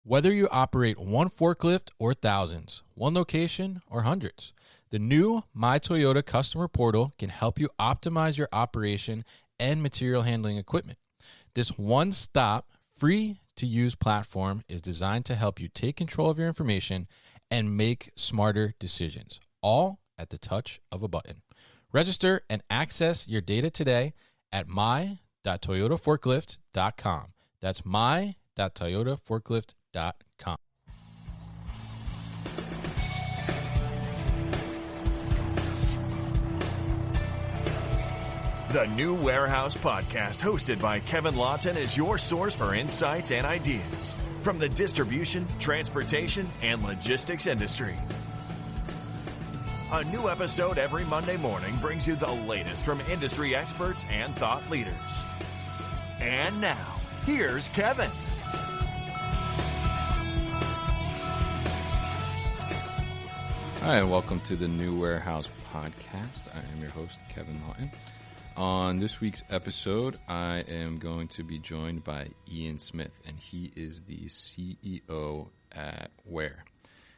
Whether you operate one forklift or thousands, one location or hundreds, the new My Toyota customer portal can help you optimize your operation and material handling equipment. This one-stop, free-to-use platform is designed to help you take control of your information and make smarter decisions, all at the touch of a button. Register and access your data today at my.toyotaforklift.com. That's my.toyotaforklift.com. The New Warehouse Podcast, hosted by Kevin Lawton, is your source for insights and ideas from the distribution, transportation, and logistics industry. A new episode every Monday morning brings you the latest from industry experts and thought leaders. And now, here's Kevin. Hi, and welcome to the New Warehouse Podcast. I am your host, Kevin Lawton. On this week's episode, I am going to be joined by Ian Smith, and he is the CEO at Ware.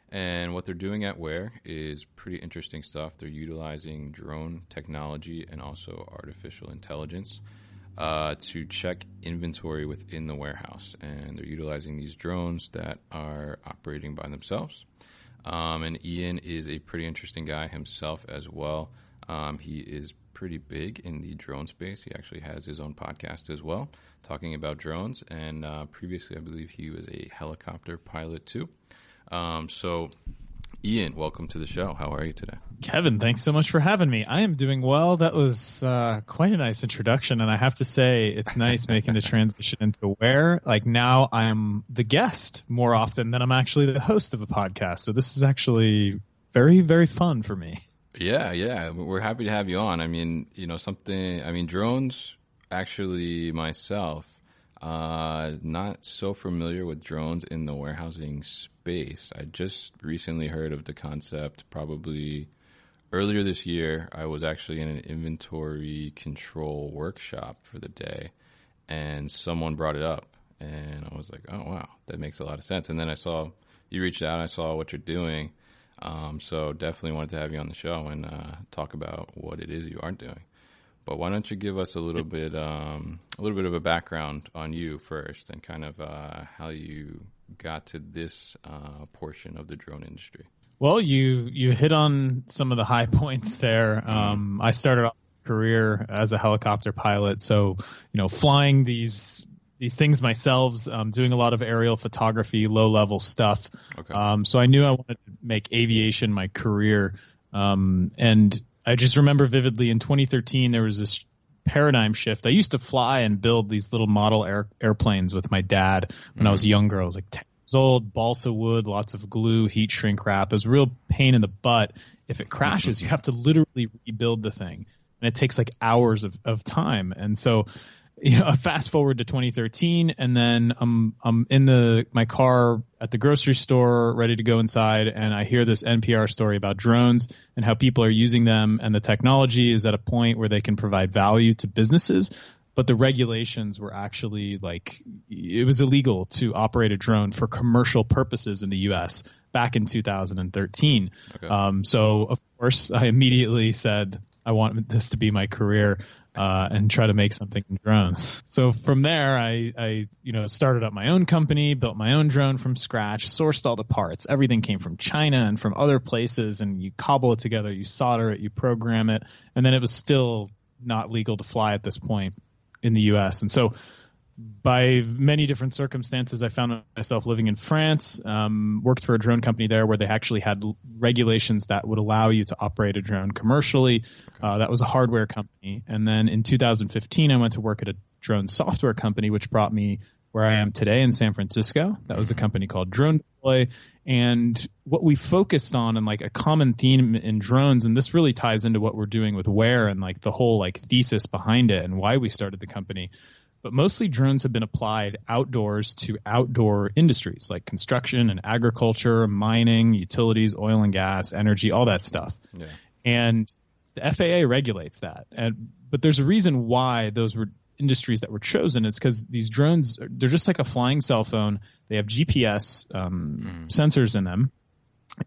And what they're doing at Ware is pretty interesting stuff. They're utilizing drone technology and also artificial intelligence to check inventory within the warehouse. And they're utilizing these drones that are operating by themselves. And Ian is a pretty interesting guy himself as well. He is pretty big in the drone space. He actually has his own podcast as well, talking about drones. And previously, I believe he was a helicopter pilot too. So, Ian, welcome to the show. How are you today? Kevin, thanks so much for having me. I am doing well. That was quite a nice introduction, and I have to say it's nice making the transition into Ware. Like now I'm the guest more often than I'm actually the host of a podcast. So this is actually very, very fun for me. Yeah. We're happy to have you on. I mean, drones, actually myself, not so familiar with drones in the warehousing space. I just recently heard of the concept probably earlier this year. I was actually in an inventory control workshop for the day, and someone brought it up, and I was like, oh, wow, that makes a lot of sense. And then I saw you reached out, I saw what you're doing, so definitely wanted to have you on the show and talk about what it is you are doing. But why don't you give us a little bit of a background on you first, and kind of how you got to this portion of the drone industry? Well, you hit on some of the high points there. I started off my career as a helicopter pilot, so flying these things myself, doing a lot of aerial photography, low level stuff. Okay. So I knew I wanted to make aviation my career, and I just remember vividly in 2013 there was this paradigm shift. I used to fly and build these little model airplanes with my dad when I was younger. I was like 10 years old, balsa wood, lots of glue, heat shrink wrap. It was a real pain in the butt. If it crashes, you have to literally rebuild the thing, and it takes like hours of time. And so fast forward to 2013, and then I'm in my car at the grocery store, ready to go inside, and I hear this NPR story about drones and how people are using them, and the technology is at a point where they can provide value to businesses, but the regulations were actually it was illegal to operate a drone for commercial purposes in the U.S. back in 2013. Okay. So of course I immediately said I want this to be my career. And try to make something in drones. So from there, I started up my own company, built my own drone from scratch, sourced all the parts. Everything came from China and from other places, and you cobble it together, you solder it, you program it, and then it was still not legal to fly at this point in the U.S. And so by many different circumstances, I found myself living in France, worked for a drone company there where they actually had regulations that would allow you to operate a drone commercially. Okay. That was a hardware company. And then in 2015, I went to work at a drone software company, which brought me where I am today in San Francisco. That was a company called Drone Deploy. And what we focused on, and a common theme in drones, and this really ties into what we're doing with Ware and the whole thesis behind it and why we started the company. But mostly drones have been applied outdoors to outdoor industries like construction and agriculture, mining, utilities, oil and gas, energy, all that stuff. Yeah. And the FAA regulates that. But there's a reason why those industries that were chosen is because these drones, they're just like a flying cell phone. They have GPS sensors in them.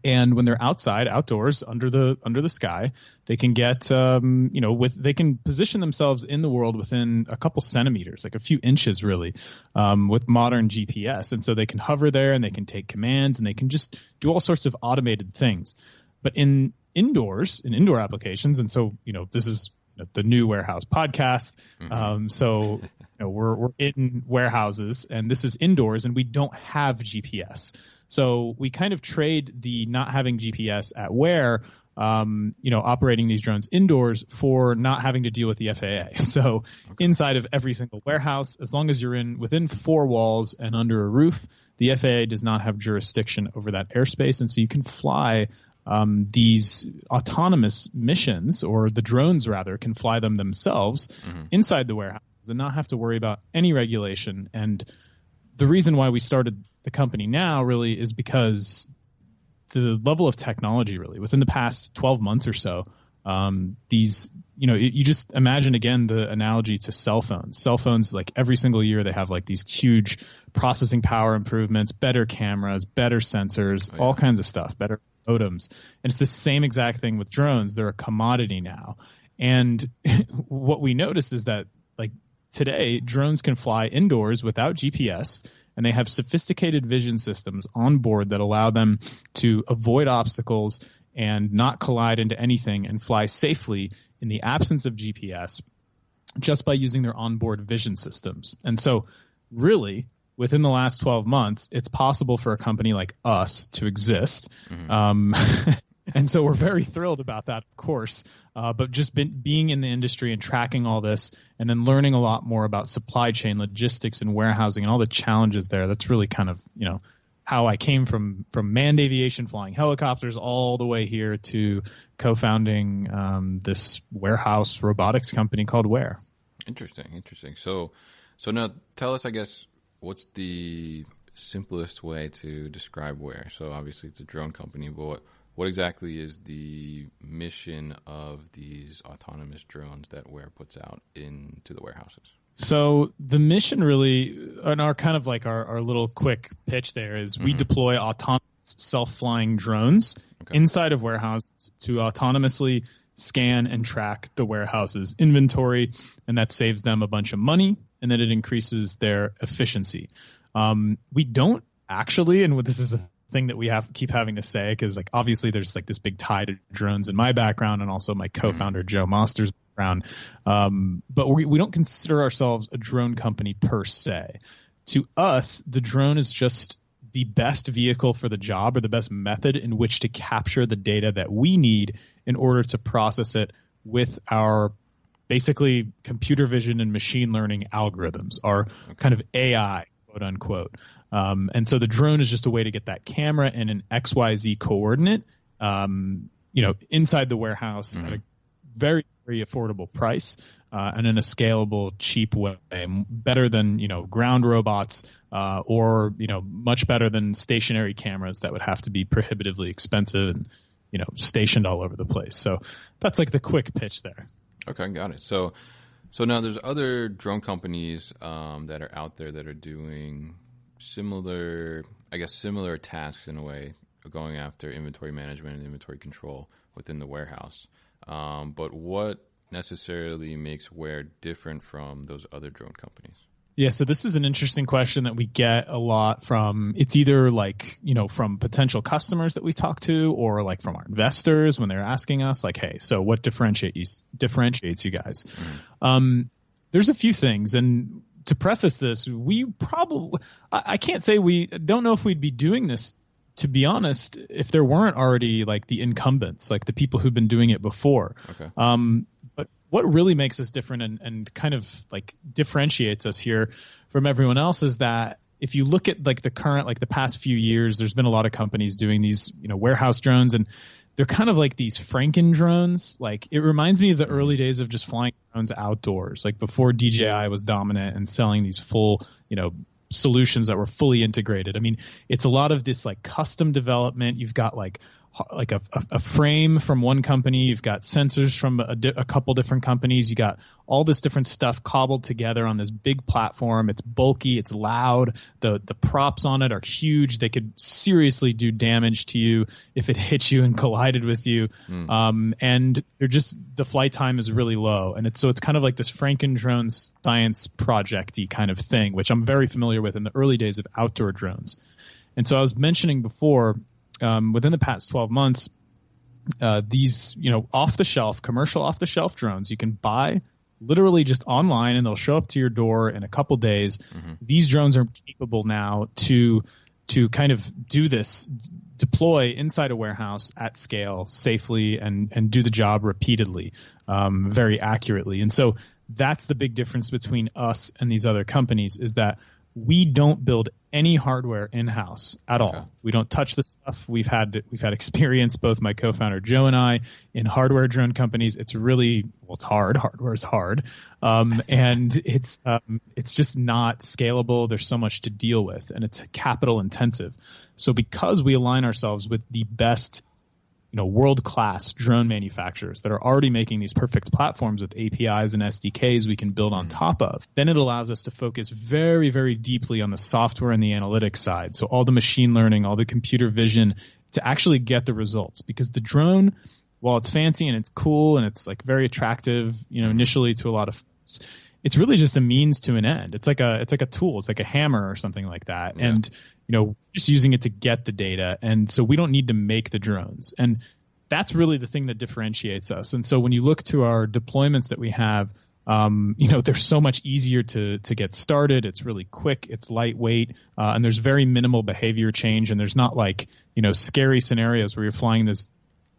And when they're outdoors, under the sky, they can get, they can position themselves in the world within a couple centimeters, like a few inches, really, with modern GPS. And so they can hover there and they can take commands and they can just do all sorts of automated things. But in indoor applications, and so, this is the New Warehouse podcast. So we're in warehouses and this is indoors and we don't have GPS. So we kind of trade the not having GPS at Ware, operating these drones indoors for not having to deal with the FAA. So inside of every single warehouse, as long as you're within four walls and under a roof, the FAA does not have jurisdiction over that airspace. And so you can fly these autonomous missions, or the drones rather, can fly them themselves inside the warehouse and not have to worry about any regulation. And the reason why we started the company now really is because the level of technology really within the past 12 months or so, you just imagine again the analogy to cell phones, like every single year they have like these huge processing power improvements, better cameras, better sensors, all kinds of stuff, better modems. And it's the same exact thing with drones. They're a commodity now. And what we noticed is that like today drones can fly indoors without GPS, and they have sophisticated vision systems on board that allow them to avoid obstacles and not collide into anything and fly safely in the absence of GPS just by using their onboard vision systems. And so really, within the last 12 months, it's possible for a company like us to exist. And so we're very thrilled about that, of course. But just being in the industry and tracking all this and then learning a lot more about supply chain logistics and warehousing and all the challenges there, that's really kind of, how I came from manned aviation, flying helicopters, all the way here to co-founding this warehouse robotics company called Ware. Interesting. So now tell us, I guess, what's the simplest way to describe Ware? So obviously it's a drone company, but what exactly is the mission of these autonomous drones that Ware puts out into the warehouses? So the mission really, and our kind of like our little quick pitch there is we deploy autonomous self-flying drones inside of warehouses to autonomously scan and track the warehouse's inventory, and that saves them a bunch of money, and then it increases their efficiency. We don't actually, and this is the thing that we keep having to say, because like obviously there's like this big tie to drones in my background and also my co-founder Joe Moster's background, but we don't consider ourselves a drone company per se. To us, the drone is just the best vehicle for the job, or the best method in which to capture the data that we need in order to process it with our basically computer vision and machine learning algorithms, our kind of AI, quote unquote. And so the drone is just a way to get that camera in an XYZ coordinate, inside the warehouse at a very, very affordable price, and in a scalable, cheap way, better than, ground robots, or, much better than stationary cameras that would have to be prohibitively expensive and, stationed all over the place. So that's like the quick pitch there. Okay, got it. So now there's other drone companies that are out there that are doing similar tasks in a way, going after inventory management and inventory control within the warehouse. But what necessarily makes Ware different from those other drone companies? Yeah, so this is an interesting question that we get a lot from, it's either like, from potential customers that we talk to, or like from our investors when they're asking us like, hey, so what differentiates you guys? There's a few things. And to preface this, I can't say we don't know if we'd be doing this, to be honest, if there weren't already like the incumbents, like the people who've been doing it before. Okay. But what really makes us different and kind of like differentiates us here from everyone else is that if you look at like the current, like the past few years, there's been a lot of companies doing these, warehouse drones, and they're kind of like these Franken drones. Like it reminds me of the early days of just flying drones outdoors, like before DJI was dominant and selling these full, solutions that were fully integrated. I mean, it's a lot of this like custom development. You've got like like a frame from one company. You've got sensors from a couple different companies. You got all this different stuff cobbled together on this big platform. It's bulky. It's loud. The props on it are huge. They could seriously do damage to you if it hit you and collided with you. And the flight time is really low. And it's kind of like this Franken-drone science project-y kind of thing, which I'm very familiar with in the early days of outdoor drones. And so I was mentioning before, within the past 12 months, these, commercial off-the-shelf drones you can buy literally just online, and they'll show up to your door in a couple days. These drones are capable now to kind of do this, deploy inside a warehouse at scale safely and do the job repeatedly, very accurately. And so that's the big difference between us and these other companies, is that we don't build any hardware in-house at all. We don't touch the stuff. We've had experience, both my co-founder Joe and I, in hardware drone companies. It's really, it's hard. Hardware is hard, and it's just not scalable. There's so much to deal with, and it's capital intensive. So because we align ourselves with the best, world-class drone manufacturers that are already making these perfect platforms with APIs and SDKs we can build on top of, then it allows us to focus very, very deeply on the software and the analytics side. So all the machine learning, all the computer vision to actually get the results. Because the drone, while it's fancy and it's cool and it's like very attractive, initially to a lot of folks, it's really just a means to an end. It's like a tool. It's like a hammer or something like that. Yeah. And just using it to get the data. And so we don't need to make the drones. And that's really the thing that differentiates us. And so when you look to our deployments that we have, they're so much easier to get started. It's really quick. It's lightweight. And there's very minimal behavior change. And there's not scary scenarios where you're flying this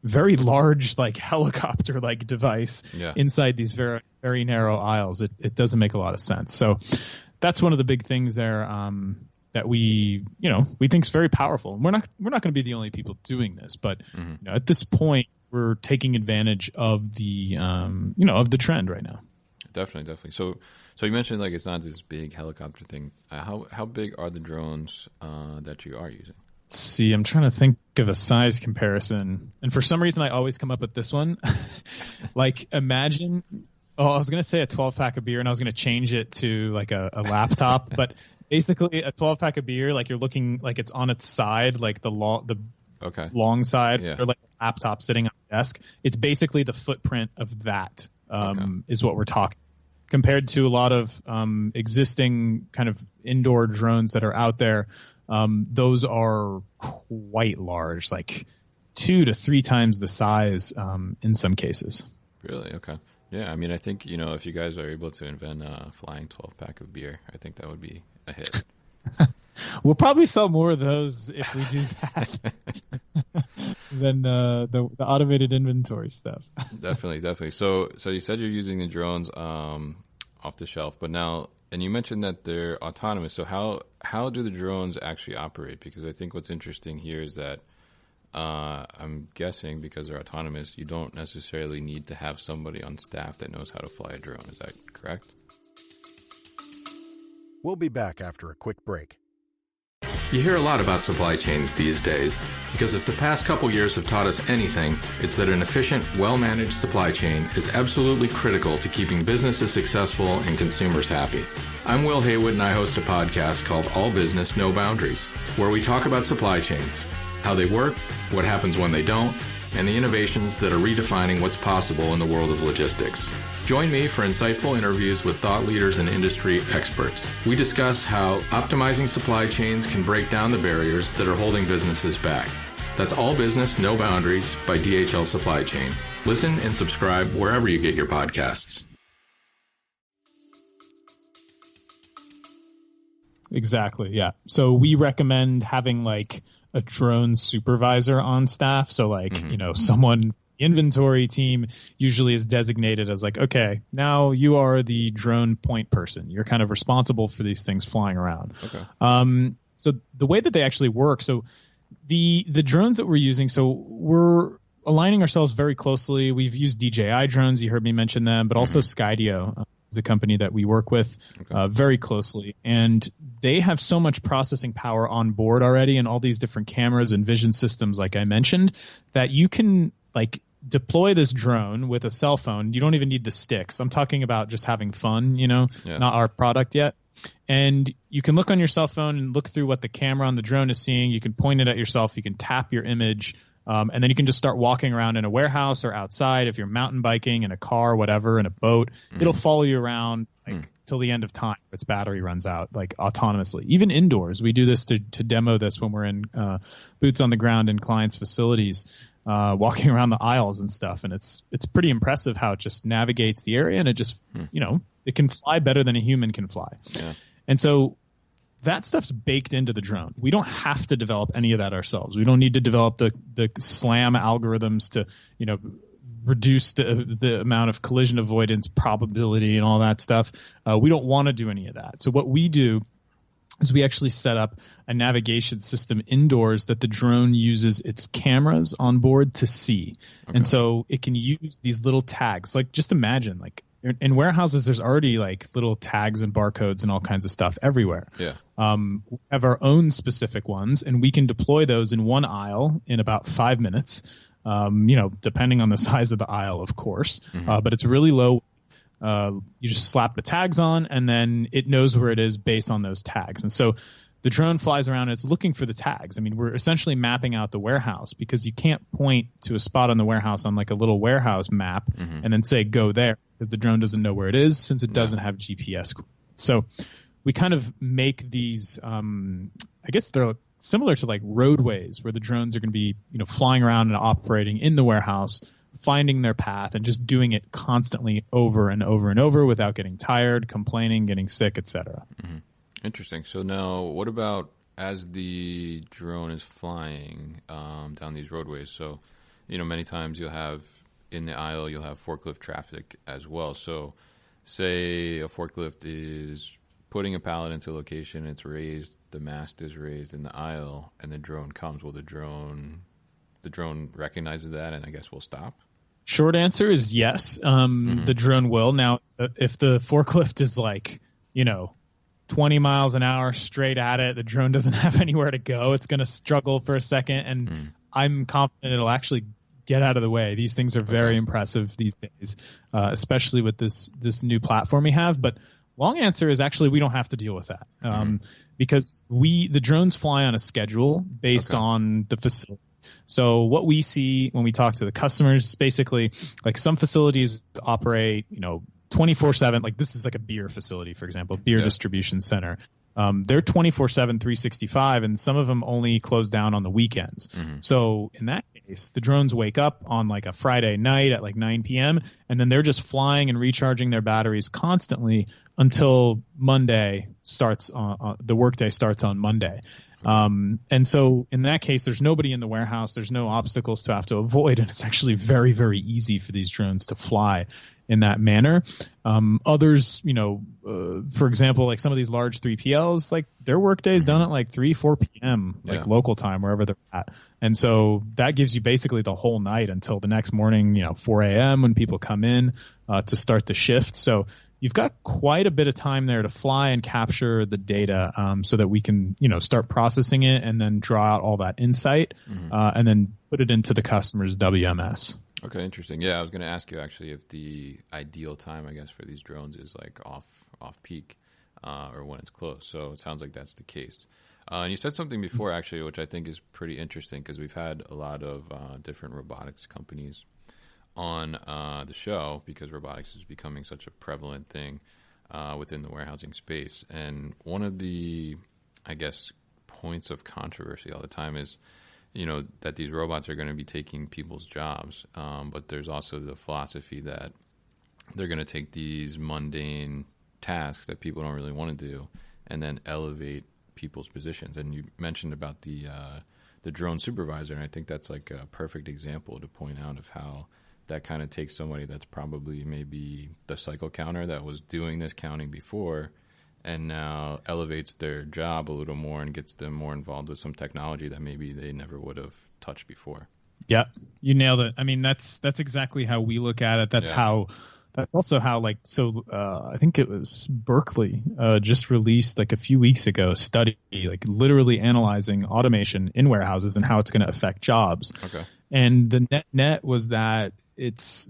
very large, helicopter device inside these very, very narrow aisles. It doesn't make a lot of sense. So that's one of the big things there. That we think is very powerful. And we're not going to be the only people doing this, but at this point, we're taking advantage of the of the trend right now. Definitely. So you mentioned it's not this big helicopter thing. How big are the drones that you are using? Let's see, I'm trying to think of a size comparison, and for some reason, I always come up with this one. Imagine. Oh, I was going to say a 12-pack of beer, and I was going to change it to a laptop, but. Basically, a 12-pack of beer, you're looking it's on its side, the long side, or a laptop sitting on the desk. It's basically the footprint of that is what we're talking. Compared to a lot of existing kind of indoor drones that are out there, those are quite large, 2 to 3 times the size in some cases. Really? Okay. Yeah, I mean, I think, if you guys are able to invent a flying 12-pack of beer, I think that would be a hit. We'll probably sell more of those if we do that than the automated inventory stuff. Definitely. So you said you're using the drones off the shelf, but now, and you mentioned that they're autonomous. So how do the drones actually operate? Because I think what's interesting here is that I'm guessing because they're autonomous, you don't necessarily need to have somebody on staff that knows how to fly a drone. Is that correct? We'll be back after a quick break. You hear a lot about supply chains these days, because if the past couple years have taught us anything, it's that an efficient, well-managed supply chain is absolutely critical to keeping businesses successful and consumers happy. I'm Will Haywood, and I host a podcast called All Business, No Boundaries, where we talk about supply chains, how they work, what happens when they don't, and the innovations that are redefining what's possible in the world of logistics. Join me for insightful interviews with thought leaders and industry experts. We discuss how optimizing supply chains can break down the barriers that are holding businesses back. That's All Business, No Boundaries by DHL Supply Chain. Listen and subscribe wherever you get your podcasts. Exactly, yeah. So we recommend having a drone supervisor on staff. So someone inventory team usually is designated as okay, now you are the drone point person. You're kind of responsible for these things flying around. Okay. So the way that they actually work, so the drones that we're using, so we're aligning ourselves very closely. We've used DJI drones. You heard me mention them, but also Skydio. is a company that we work with very closely, and they have so much processing power on board already, and all these different cameras and vision systems, like I mentioned, that you can like deploy this drone with a cell phone. You don't even need the sticks. I'm talking about just having fun, not our product yet. And you can look on your cell phone and look through what the camera on the drone is seeing. You can point it at yourself. You can tap your image. And then you can just start walking around in a warehouse or outside. If you're mountain biking in a car, whatever, in a boat, it'll follow you around till the end of time. Its battery runs out, like autonomously. Even indoors, we do this to demo this when we're in boots on the ground in clients' facilities, walking around the aisles and stuff. And it's pretty impressive how it just navigates the area, and it just it can fly better than a human can fly. Yeah. And so that stuff's baked into the drone. We don't have to develop any of that ourselves. We don't need to develop the SLAM algorithms to, reduce the amount of collision avoidance probability and all that stuff. We don't want to do any of that. So what we do is we actually set up a navigation system indoors that the drone uses its cameras on board to see. Okay. And so it can use these little tags. Like, just imagine, like, in warehouses, there's already like little tags and barcodes and all kinds of stuff everywhere. Yeah. We have our own specific ones, and we can deploy those in one aisle in about 5 minutes. Depending on the size of the aisle, of course. But it's really low. You just slap the tags on, and then it knows where it is based on those tags. And so the drone flies around and it's looking for the tags. I mean, we're essentially mapping out the warehouse, because you can't point to a spot on the warehouse on like a little warehouse map and then say, go there, because the drone doesn't know where it is, since it doesn't have GPS. So we kind of make these, I guess they're similar to like roadways, where the drones are going to be, flying around and operating in the warehouse, finding their path and just doing it constantly over and over and over without getting tired, complaining, getting sick, etc. Interesting. So now, what about as the drone is flying down these roadways? So, many times you'll have in the aisle, you'll have forklift traffic as well. So say a forklift is putting a pallet into a location, it's raised, the mast is raised in the aisle, and the drone comes. Well, the drone recognizes that, and I guess will stop? Short answer is yes. The drone will. Now, if the forklift is like, 20 miles an hour straight at it, the drone doesn't have anywhere to go, it's going to struggle for a second, and I'm confident it'll actually get out of the way. These things are very impressive these days, especially with this new platform we have. But long answer is actually we don't have to deal with that, because the drones fly on a schedule based on the facility. So what we see when we talk to the customers, basically, like some facilities operate, 24/7. Like this is like a beer facility, for example, beer distribution center. They're 24/7, 365, and some of them only close down on the weekends. So in that case, the drones wake up on like a Friday night at like 9 p.m. and then they're just flying and recharging their batteries constantly until Monday starts. The workday starts on Monday. And so in that case, there's nobody in the warehouse. There's no obstacles to have to avoid. And it's actually very, very easy for these drones to fly in that manner. Others, for example, like some of these large 3PLs, like their workday is done at like 3, 4 p.m., like local time, wherever they're at. And so that gives you basically the whole night until the next morning, 4 a.m. when people come in to start the shift. So you've got quite a bit of time there to fly and capture the data, so that we can, start processing it and then draw out all that insight, and then put it into the customer's WMS. Okay, interesting. Yeah, I was going to ask you actually if the ideal time, I guess, for these drones is like off peak, or when it's closed. So it sounds like that's the case. And you said something before, actually, which I think is pretty interesting, because we've had a lot of different robotics companies on the show, because robotics is becoming such a prevalent thing within the warehousing space. And one of the, I guess, points of controversy all the time is, that these robots are going to be taking people's jobs. But there's also the philosophy that they're going to take these mundane tasks that people don't really want to do and then elevate people's positions. And you mentioned about the drone supervisor, and I think that's like a perfect example to point out of how that kind of takes somebody that's probably maybe the cycle counter that was doing this counting before, and now elevates their job a little more and gets them more involved with some technology that maybe they never would have touched before. Yeah, you nailed it. I mean, that's exactly how we look at it. That's how that's also how I think it was Berkeley just released like a few weeks ago a study like literally analyzing automation in warehouses and how it's going to affect jobs. Okay. And the net was that it's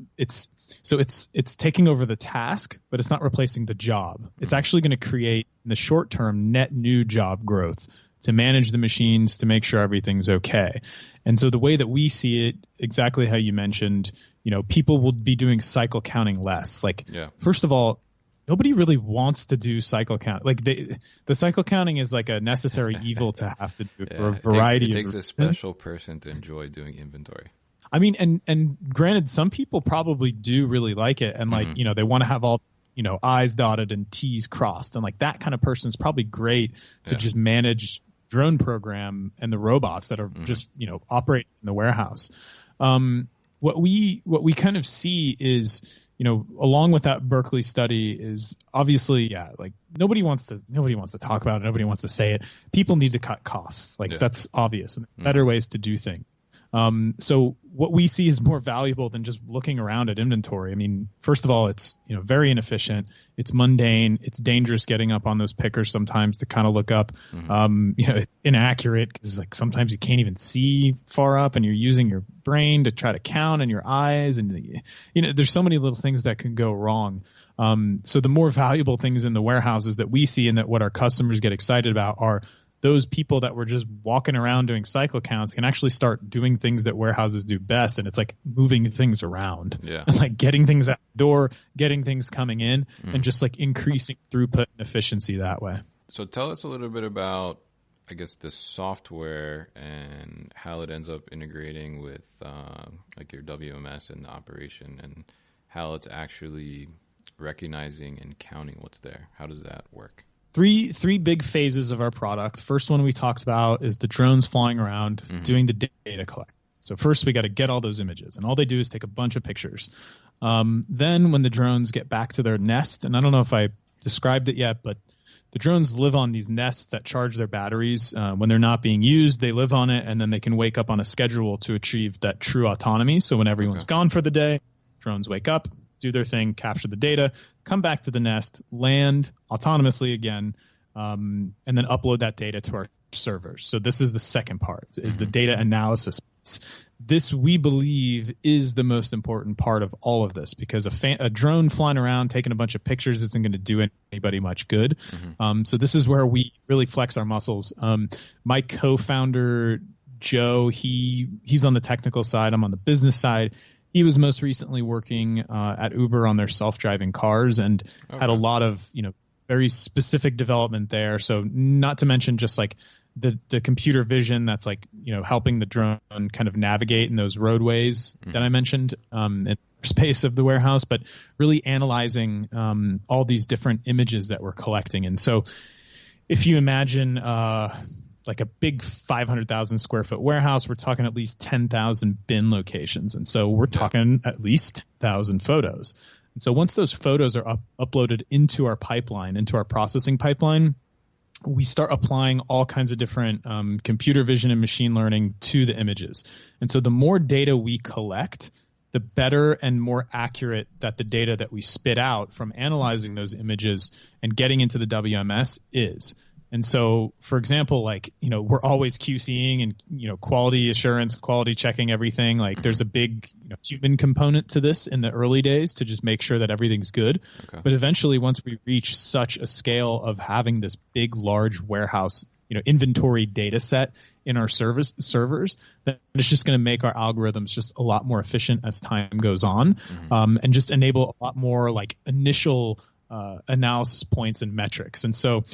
taking over the task, but it's not replacing the job. It's actually going to create in the short term net new job growth to manage the machines, to make sure everything's okay. And so the way that we see it, exactly how you mentioned, people will be doing cycle counting less. First of all, nobody really wants to do cycle count. Like the cycle counting is like a necessary evil to have to do for a variety of reasons. It takes a special person to enjoy doing inventory. I mean, and granted, some people probably do really like it, and they want to have all I's dotted and T's crossed, and like that kind of person is probably great to just manage drone program and the robots that are just operating in the warehouse. What we kind of see is along with that Berkeley study is obviously nobody wants to talk about it, nobody wants to say it. People need to cut costs, that's obvious, and better ways to do things. So what we see is more valuable than just looking around at inventory. I mean, first of all, it's very inefficient. It's mundane. It's dangerous getting up on those pickers sometimes to kind of look up. It's inaccurate because sometimes you can't even see far up, and you're using your brain to try to count and your eyes, and there's so many little things that can go wrong. So the more valuable things in the warehouses that we see and that what our customers get excited about are those people that were just walking around doing cycle counts can actually start doing things that warehouses do best. And it's like moving things around and like getting things out the door, getting things coming in, and just like increasing throughput and efficiency that way. So tell us a little bit about, I guess, the software and how it ends up integrating with like your WMS and the operation, and how it's actually recognizing and counting what's there. How does that work? Three big phases of our product. First one we talked about is the drones flying around doing the data collect. So first we got to get all those images, and all they do is take a bunch of pictures. Then when the drones get back to their nest, and I don't know if I described it yet, but the drones live on these nests that charge their batteries. When they're not being used, they live on it, and then they can wake up on a schedule to achieve that true autonomy. So when everyone's gone for the day, drones wake up, do their thing, capture the data, come back to the nest, land autonomously again, and then upload that data to our servers. So this is the second part, is the data analysis. This, we believe, is the most important part of all of this, because a drone flying around taking a bunch of pictures isn't going to do anybody much good. So this is where we really flex our muscles. My co-founder, Joe, he's on the technical side. I'm on the business side. He was most recently working at Uber on their self-driving cars and had a lot of, very specific development there. So not to mention just like the computer vision that's like, helping the drone kind of navigate in those roadways that I mentioned in the space of the warehouse, but really analyzing all these different images that we're collecting. And so if you imagine like a big 500,000 square foot warehouse, we're talking at least 10,000 bin locations. And so we're talking at least 1,000 photos. And so once those photos are uploaded into our pipeline, into our processing pipeline, we start applying all kinds of different computer vision and machine learning to the images. And so the more data we collect, the better and more accurate that the data that we spit out from analyzing those images and getting into the WMS is. And so, for example, we're always QCing and, quality assurance, quality checking everything. Like there's a big human component to this in the early days to just make sure that everything's good. But eventually, once we reach such a scale of having this big, large warehouse, inventory data set in our servers, that it's just going to make our algorithms just a lot more efficient as time goes on, and just enable a lot more like initial analysis points and metrics. And so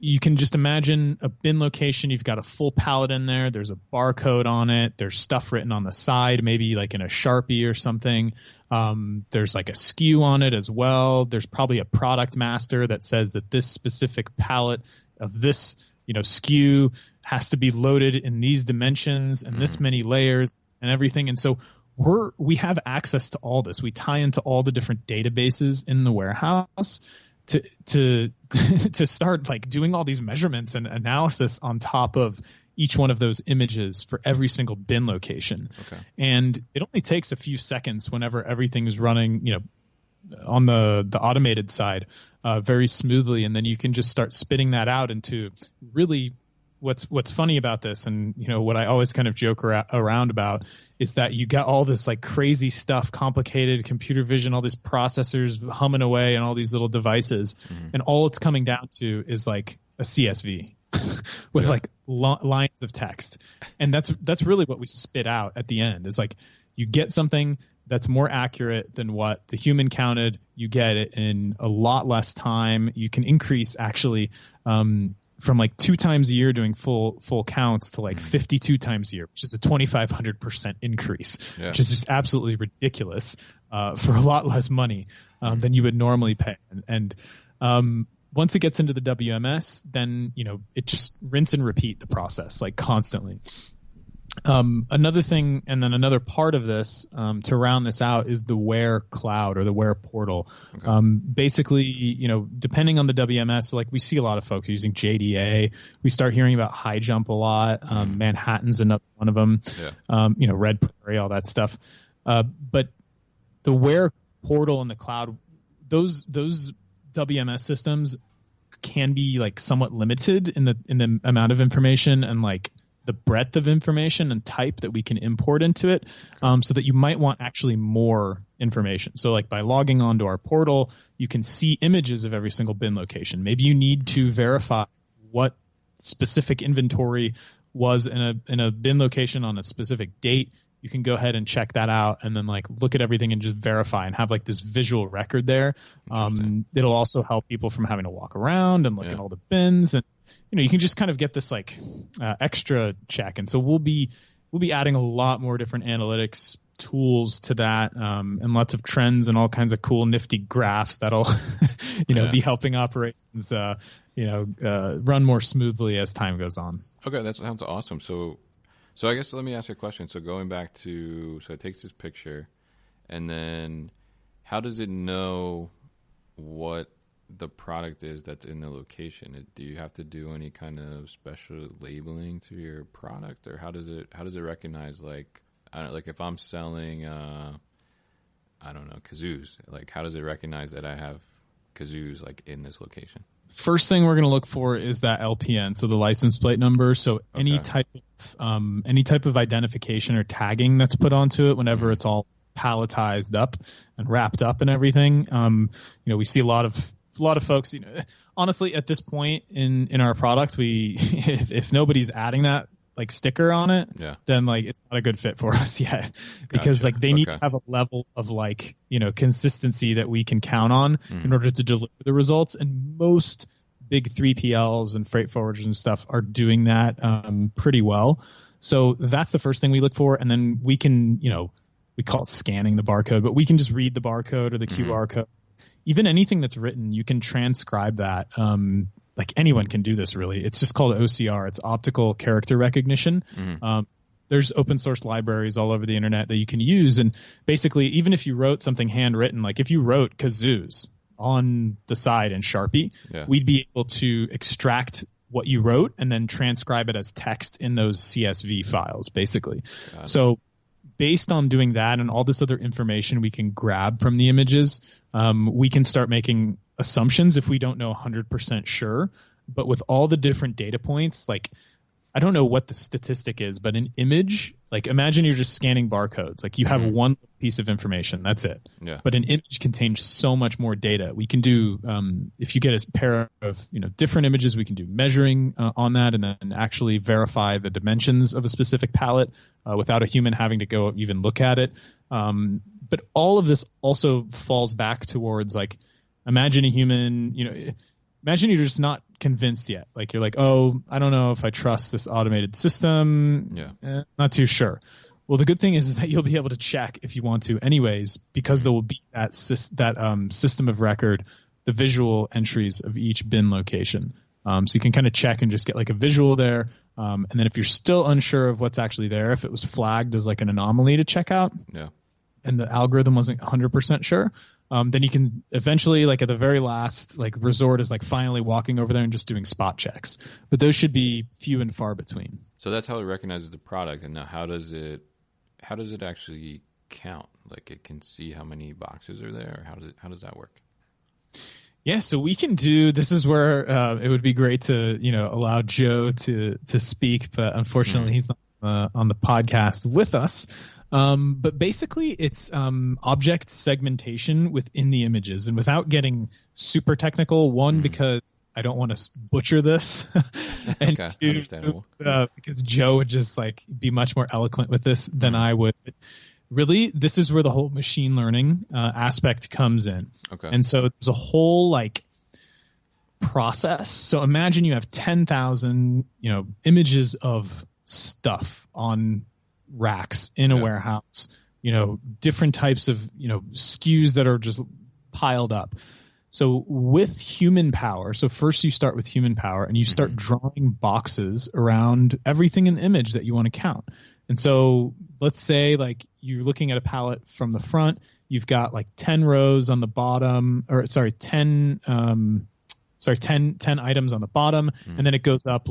you can just imagine a bin location. You've got a full pallet in there. There's a barcode on it. There's stuff written on the side, maybe like in a Sharpie or something. There's like a SKU on it as well. There's probably a product master that says that this specific pallet of this, SKU has to be loaded in these dimensions and this many layers and everything. And so we have access to all this. We tie into all the different databases in the warehouse to start like doing all these measurements and analysis on top of each one of those images for every single bin location. And it only takes a few seconds whenever everything's running, on the automated side very smoothly, and then you can just start spitting that out into really what's funny about this, and what I always kind of joke around about is that you got all this like crazy stuff, complicated computer vision, all these processors humming away and all these little devices, and all it's coming down to is like a CSV with like lines of text, and that's really what we spit out at the end. Is like you get something that's more accurate than what the human counted. You get it in a lot less time. You can increase actually from like 2 times a year doing full counts to like 52 times a year, which is a 2,500% increase, which is just absolutely ridiculous for a lot less money than you would normally pay. And once it gets into the WMS, then it just rinse and repeat the process like constantly. Another thing, and then another part of this to round this out is the Ware cloud or the Ware portal. Okay. Basically, depending on the WMS, like we see a lot of folks using JDA. We start hearing about High Jump a lot. Manhattan's another one of them. Yeah. Red Prairie, all that stuff. But the Ware portal and the cloud, those WMS systems can be like somewhat limited in the amount of information and like the breadth of information and type that we can import into it, so that you might want actually more information. So like by logging onto our portal, you can see images of every single bin location. Maybe you need to verify what specific inventory was in a bin location on a specific date. You can go ahead and check that out and then like look at everything and just verify and have like this visual record there. It'll also help people from having to walk around and look at all the bins, and you can just kind of get this like extra check. And so we'll be adding a lot more different analytics tools to that, and lots of trends and all kinds of cool nifty graphs that'll be helping operations run more smoothly as time goes on. Okay, that sounds awesome. So I guess let me ask you a question. So going back to, so it takes this picture, and then how does it know what the product is that's in the location? Do you have to do any kind of special labeling to your product, or how does it recognize, like, I don't know, like if I'm selling I don't know, kazoos, like how does it recognize that I have kazoos like in this location? First thing we're going to look for is that LPN, so the license plate number. So any type of identification or tagging that's put onto it whenever it's all palletized up and wrapped up and everything. We see a lot of folks. Honestly, at this point in our products, if nobody's adding that like sticker on it, then like it's not a good fit for us yet, because like they need to have a level of like consistency that we can count on in order to deliver the results. And most big 3PLs and freight forwarders and stuff are doing that pretty well. So that's the first thing we look for, and then we can we call it scanning the barcode, but we can just read the barcode or the QR code. Even anything that's written, you can transcribe that. Like anyone can do this, really. It's just called OCR. It's optical character recognition. There's open source libraries all over the internet that you can use. And basically, even if you wrote something handwritten, like if you wrote kazoos on the side in Sharpie, we'd be able to extract what you wrote and then transcribe it as text in those CSV files, basically. So based on doing that and all this other information we can grab from the images, we can start making assumptions if we don't know 100% sure. But with all the different data points, like I don't know what the statistic is, but an image, like imagine you're just scanning barcodes. Like you have one piece of information, that's it. But an image contains so much more data. We can do, if you get a pair of different images, we can do measuring on that and then actually verify the dimensions of a specific pallet without a human having to go even look at it. But all of this also falls back towards like, imagine a human, imagine you're just not convinced yet. Like you're like, oh, I don't know if I trust this automated system. Not too sure. Well, the good thing is that you'll be able to check if you want to anyways, because there will be that system of record, the visual entries of each bin location. So you can kind of check and just get like a visual there. And then if you're still unsure of what's actually there, if it was flagged as like an anomaly to check out, and the algorithm wasn't 100% sure, then you can eventually, like at the very last like resort, is like finally walking over there and just doing spot checks. But those should be few and far between. So that's how it recognizes the product. And now how does it actually count? Like it can see how many boxes are there, or how does that work? Yeah, so we can do. This is where it would be great to allow Joe to speak, but unfortunately he's not on the podcast with us. But basically, it's object segmentation within the images, and without getting super technical. One, because I don't want to butcher this, and okay, two, understandable. Because Joe would just be much more eloquent with this than I would. Really, this is where the whole machine learning aspect comes in. Okay. And so there's a whole process. So imagine you have 10,000, images of stuff on racks in a warehouse, different types of, SKUs that are just piled up. So with human power, so first you start with human power and you start drawing boxes around everything in the image that you want to count. And so let's say you're looking at a pallet from the front, you've got 10 rows on the bottom, 10 items on the bottom. And then it goes up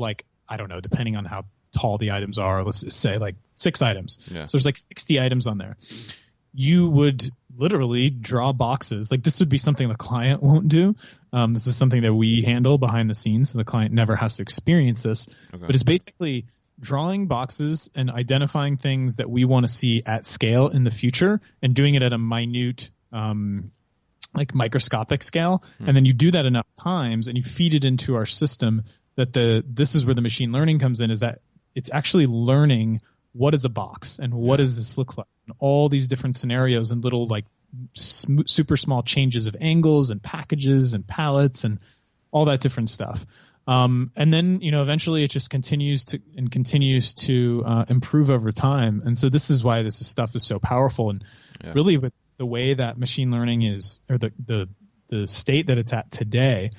I don't know, depending on how tall the items are, let's just say 6 items. Yeah. So there's 60 items on there. You would literally draw boxes. This would be something the client won't do. This is something that we handle behind the scenes, so the client never has to experience this. Okay. But it's basically drawing boxes and identifying things that we want to see at scale in the future and doing it at a minute, microscopic scale. And then you do that enough times and you feed it into our system that this is where the machine learning comes in, is that it's actually learning what is a box and what does this look like, and all these different scenarios and little super small changes of angles and packages and pallets and all that different stuff. And then, eventually it just continues to improve over time. And so this is why this stuff is so powerful. And really with the way that machine learning is, or the state that it's at today,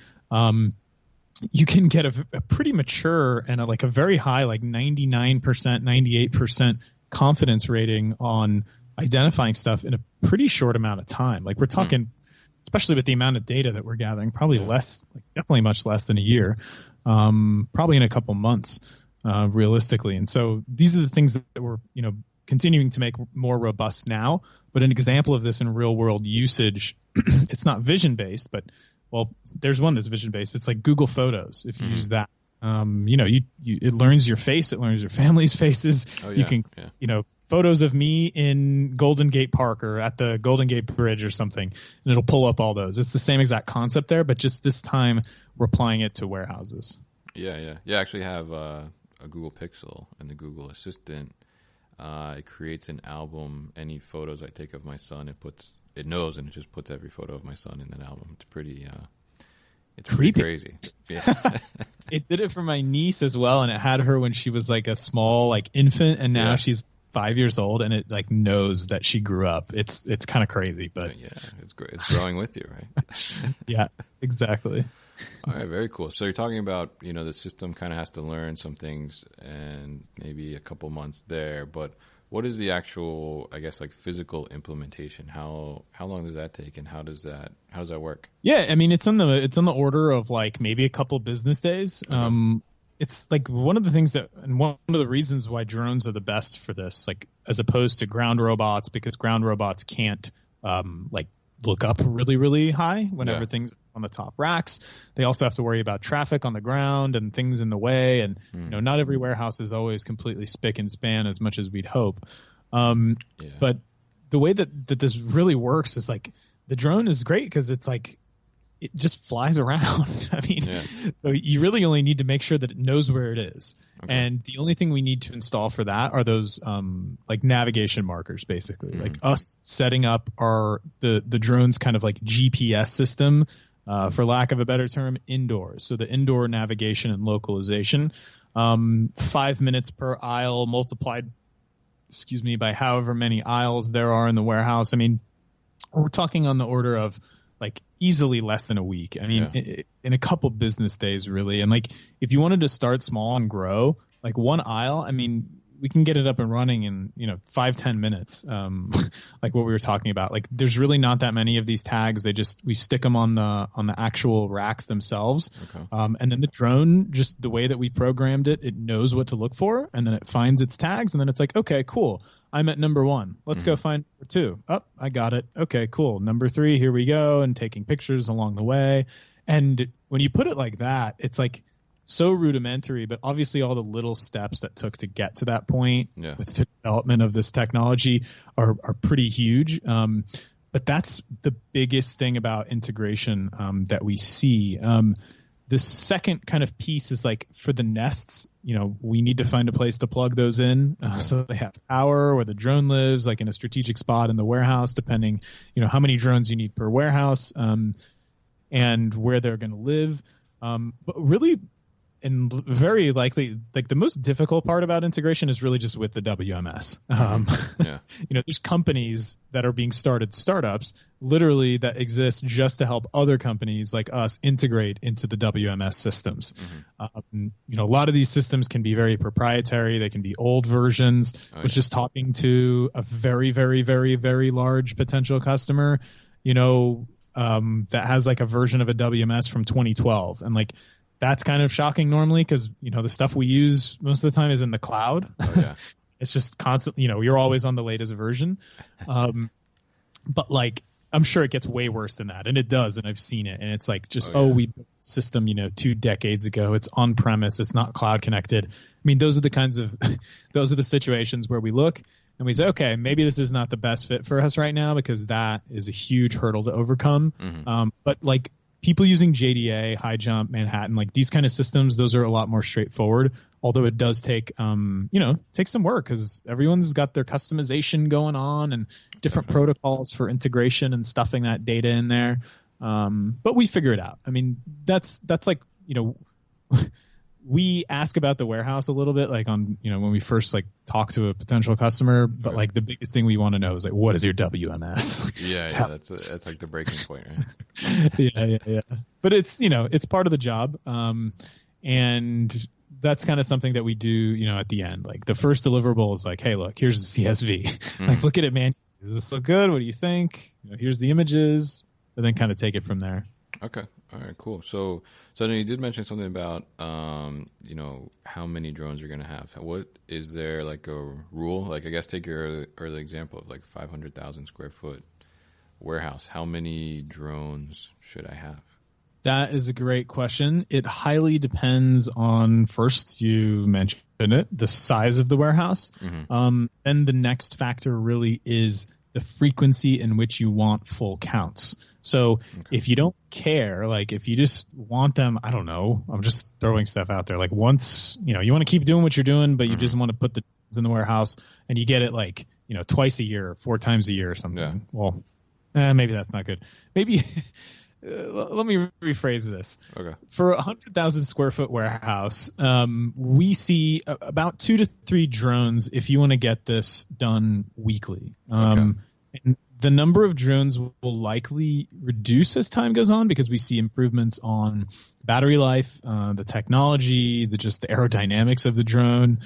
you can get a pretty mature and a very high, 99%, 98% confidence rating on identifying stuff in a pretty short amount of time. We're talking, especially with the amount of data that we're gathering, probably less, definitely much less than a year, probably in a couple months, realistically. And so these are the things that we're, continuing to make more robust now. But an example of this in real world usage, it's not vision based, but there's one that's vision based. It's like Google Photos. If you use that, it learns your face, it learns your family's faces. You can, photos of me in Golden Gate Park or at the Golden Gate Bridge or something, and it'll pull up all those. It's the same exact concept there, but just this time we're applying it to warehouses. Yeah. I actually have a Google Pixel, and the Google Assistant, it creates an album. Any photos I take of my son, it knows, and it just puts every photo of my son in that album. It's pretty crazy. Yeah. It did it for my niece as well, and it had her when she was a small infant, and now she's 5 years old, and it knows that she grew up. It's kind of crazy, but it's great. It's growing with you, right? Yeah, exactly. All right, very cool. So you're talking about, the system kind of has to learn some things and maybe a couple months there, but what is the actual, I guess, physical implementation? How long does that take, and how does that work? Yeah, I mean, it's on the order of maybe a couple business days. Okay. It's one of the things and one of the reasons why drones are the best for this, as opposed to ground robots, because ground robots can't look up really, really high when everything's on the top racks. They also have to worry about traffic on the ground and things in the way. And, not every warehouse is always completely spick and span as much as we'd hope. But the way that this really works is the drone is great because it's it just flies around. I mean, so you really only need to make sure that it knows where it is. Okay. And the only thing we need to install for that are those navigation markers, basically, us setting up the drone's kind of GPS system, for lack of a better term, indoors. So the indoor navigation and localization, 5 minutes per aisle multiplied, by however many aisles there are in the warehouse. I mean, we're talking on the order of easily less than a week. I mean, in a couple business days, really. And if you wanted to start small and grow, one aisle, I mean, we can get it up and running in 5-10 minutes. What we were talking about. There's really not that many of these tags. We stick them on the actual racks themselves. Okay. And then the drone, just the way that we programmed it, it knows what to look for, and then it finds its tags, and then it's okay, cool. I'm at number 1. Let's go find number 2. Oh, I got it. Okay, cool. Number 3, here we go, and taking pictures along the way. And when you put it like that, it's like so rudimentary, but obviously all the little steps that took to get to that point with the development of this technology are pretty huge. But that's the biggest thing about integration that we see. The second kind of piece is like for the nests, we need to find a place to plug those in so they have power where the drone lives, like in a strategic spot in the warehouse, depending, how many drones you need per warehouse and where they're going to live. But really, and very likely, like the most difficult part about integration is really just with the WMS. There's companies that are being startups, literally that exist just to help other companies like us integrate into the WMS systems. A lot of these systems can be very proprietary. They can be old versions. I was just talking to a very, very, very, very large potential customer, that has like a version of a WMS from 2012, and like. That's kind of shocking normally because, the stuff we use most of the time is in the cloud. It's just constant, you're always on the latest version. But like, I'm sure it gets way worse than that. And it does. And I've seen it. And it's like we built a system, 2 decades ago. It's on premise. It's not cloud connected. I mean, those are the situations where we look and we say, okay, maybe this is not the best fit for us right now because that is a huge hurdle to overcome. But like, people using JDA, High Jump, Manhattan, like these kind of systems, those are a lot more straightforward. Although it does take, take some work because everyone's got their customization going on and different protocols for integration and stuffing that data in there. But we figure it out. I mean, that's like, we ask about the warehouse a little bit, like on, when we first like talk to a potential customer, but like the biggest thing we want to know is like, what is your WMS? That's like the breaking point, right? yeah. But it's, it's part of the job. And that's kind of something that we do, at the end. Like the first deliverable is like, hey, look, here's the CSV. Like, look at it, man. Does this look good? What do you think? Here's the images, and then kind of take it from there. Okay. All right, cool. So then you did mention something about, how many drones you're going to have. What is there like a rule? Like, I guess take your early example of like 500,000 square foot warehouse. How many drones should I have? That is a great question. It highly depends on, first, you mentioned it, the size of the warehouse. Then the next factor really is the frequency in which you want full counts. So if you don't care, like if you just want them, I don't know, I'm just throwing stuff out there. Like once, you want to keep doing what you're doing, but you just want to put the in the warehouse and you get it like, twice a year, 4 times a year or something. Yeah. Well, maybe that's not good. Maybe let me rephrase this. Okay. For a 100,000 square foot warehouse, we see about 2 to 3 drones if you want to get this done weekly. And the number of drones will likely reduce as time goes on because we see improvements on battery life, the technology, just the aerodynamics of the drone.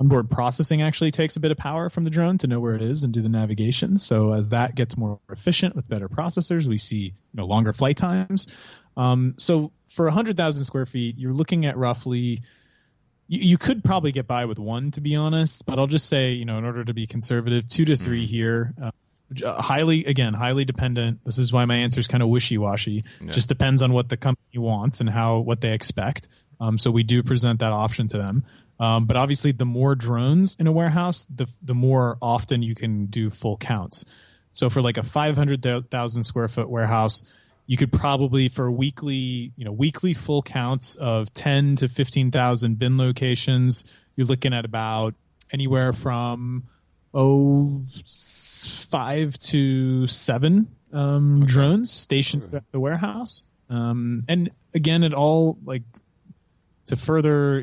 Onboard processing actually takes a bit of power from the drone to know where it is and do the navigation. So as that gets more efficient with better processors, we see longer flight times. So for 100,000 square feet, you're looking at roughly, you could probably get by with 1, to be honest, but I'll just say, in order to be conservative, 2 to 3 here. Highly dependent. This is why my answer is kind of wishy-washy. Just depends on what the company wants and what they expect. So we do present that option to them. But obviously, the more drones in a warehouse, the more often you can do full counts. So for like a 500,000 square foot warehouse, you could probably for weekly full counts of 10 to 15,000 bin locations, you're looking at about anywhere from 5 to 7 drones stationed at the warehouse. And again, it all like to further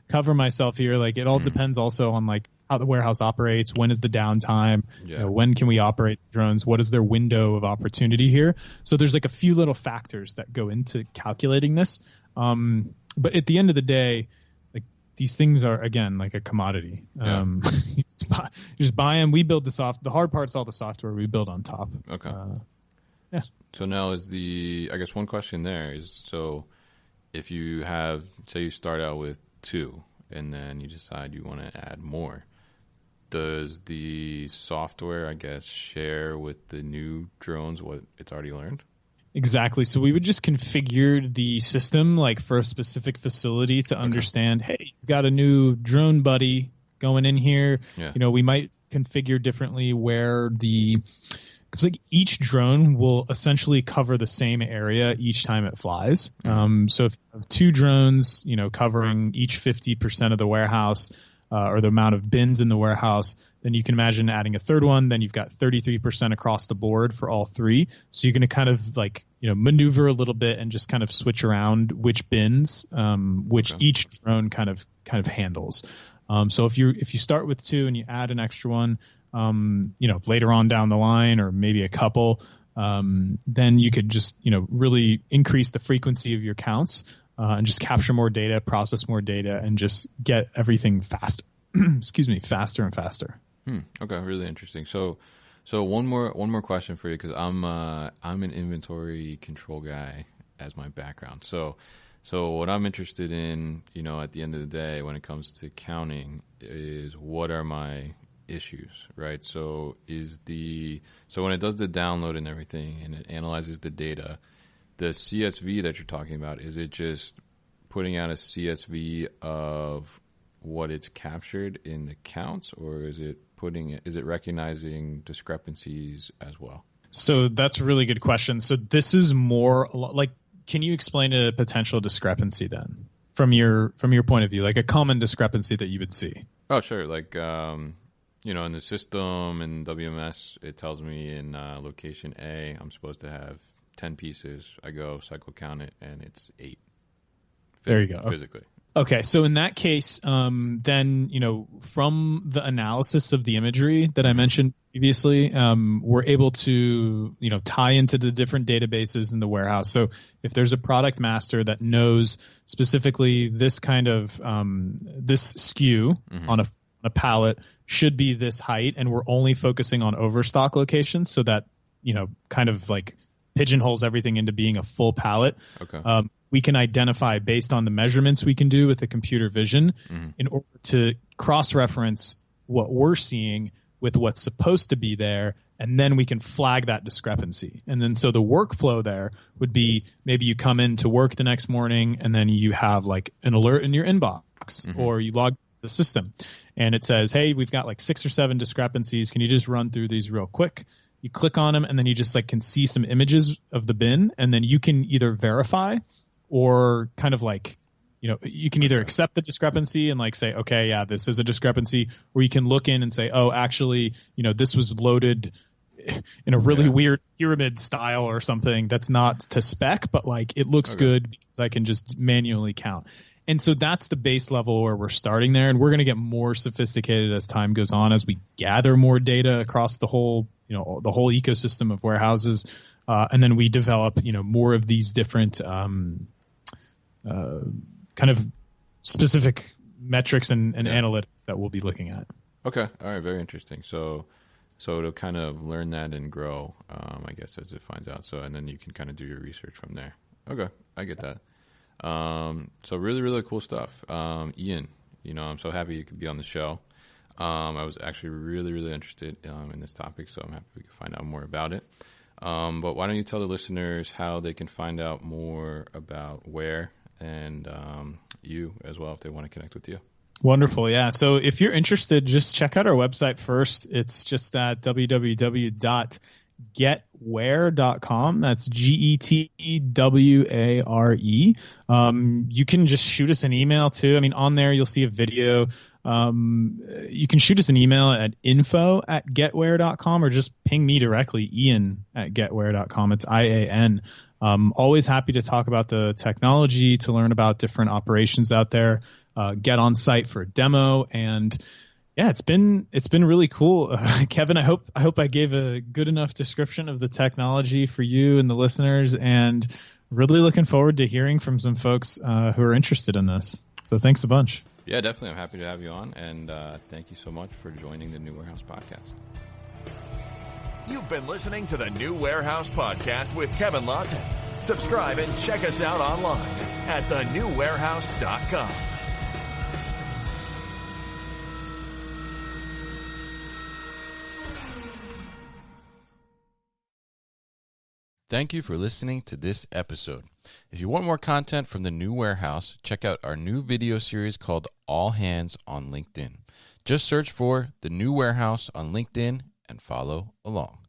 cover myself here, like it all depends also on like how the warehouse operates, when is the downtime, when can we operate drones, what is their window of opportunity here. So there's like a few little factors that go into calculating this. But at the end of the day, like these things are again like a commodity. You just buy them. We build the hard part's all the software we build on top. Okay. So now I guess one question there is, so if you have, say you start out with 2 and then you decide you want to add more, does the software, I guess, share with the new drones what it's already learned? Exactly. So we would just configure the system like for a specific facility to understand, hey, you've got a new drone buddy going in here. Yeah. We might configure differently where because like each drone will essentially cover the same area each time it flies. So if you have 2 drones, covering each 50% of the warehouse, or the amount of bins in the warehouse, then you can imagine adding a third one. Then you've got 33% across the board for all 3. So you're going to kind of like, maneuver a little bit and just kind of switch around which bins, each drone kind of handles. So if you start with 2 and you add an extra one, later on down the line, or maybe a couple, then you could just, really increase the frequency of your counts, and just capture more data, process more data, and just get everything faster and faster. Okay, really interesting. So one more question for you, because I'm an inventory control guy as my background. So what I'm interested in, at the end of the day, when it comes to counting, is what are my issues, right? So when it does the download and everything, and it analyzes the data, the CSV that you're talking about, is it just putting out a CSV of what it's captured in the counts, or is it recognizing discrepancies as well? So that's a really good question. So this is more like, can you explain a potential discrepancy then from your point of view, like a common discrepancy that you would see? Oh, sure. Like, in the system in WMS, it tells me in location A, I'm supposed to have 10 pieces. I go cycle count it, and it's 8. There you go. Physically. Okay, so in that case, then, from the analysis of the imagery that I mentioned previously, we're able to, tie into the different databases in the warehouse. So if there's a product master that knows specifically this kind of, this SKU on a pallet should be this height, and we're only focusing on overstock locations, so that, kind of like pigeonholes everything into being a full pallet. Okay. We can identify based on the measurements we can do with the computer vision in order to cross-reference what we're seeing with what's supposed to be there, and then we can flag that discrepancy. And then so the workflow there would be, maybe you come in to work the next morning, and then you have like an alert in your inbox, or you log the system, and it says, hey, we've got like 6 or 7 discrepancies. Can you just run through these real quick? You click on them, and then you just like can see some images of the bin, and then you can either verify or kind of like, you can either accept the discrepancy and like say, okay, yeah, this is a discrepancy, or you can look in and say, oh, actually, this was loaded in a really weird pyramid style or something that's not to spec, but like it looks good because I can just manually count. And so that's the base level where we're starting there, and we're going to get more sophisticated as time goes on, as we gather more data across the whole, the whole ecosystem of warehouses, and then we develop, more of these different kind of specific metrics and analytics that we'll be looking at. Okay. All right. Very interesting. So to kind of learn that and grow, I guess, as it finds out. So, and then you can kind of do your research from there. Okay. I get that. So really, really cool stuff. Ian, I'm so happy you could be on the show. I was actually really, really interested in this topic, so I'm happy we could find out more about it. But why don't you tell the listeners how they can find out more about Ware and you as well, if they want to connect with you? Wonderful. Yeah. So if you're interested, just check out our website first. It's just at www.getware.com. That's GETWARE. You can just shoot us an email too. I mean, on there, you'll see a video. You can shoot us an email at info@getware.com, or just ping me directly, Ian@getware.com. It's IAN. Always happy to talk about the technology, to learn about different operations out there, get on site for a demo, and yeah, it's been really cool. Kevin, I hope I gave a good enough description of the technology for you and the listeners, and really looking forward to hearing from some folks who are interested in this. So thanks a bunch. Yeah, definitely. I'm happy to have you on, and thank you so much for joining the New Warehouse Podcast. You've been listening to the New Warehouse Podcast with Kevin Lawton. Subscribe and check us out online at thenewwarehouse.com. Thank you for listening to this episode. If you want more content from the New Warehouse, check out our new video series called All Hands on LinkedIn. Just search for the New Warehouse on LinkedIn and follow along.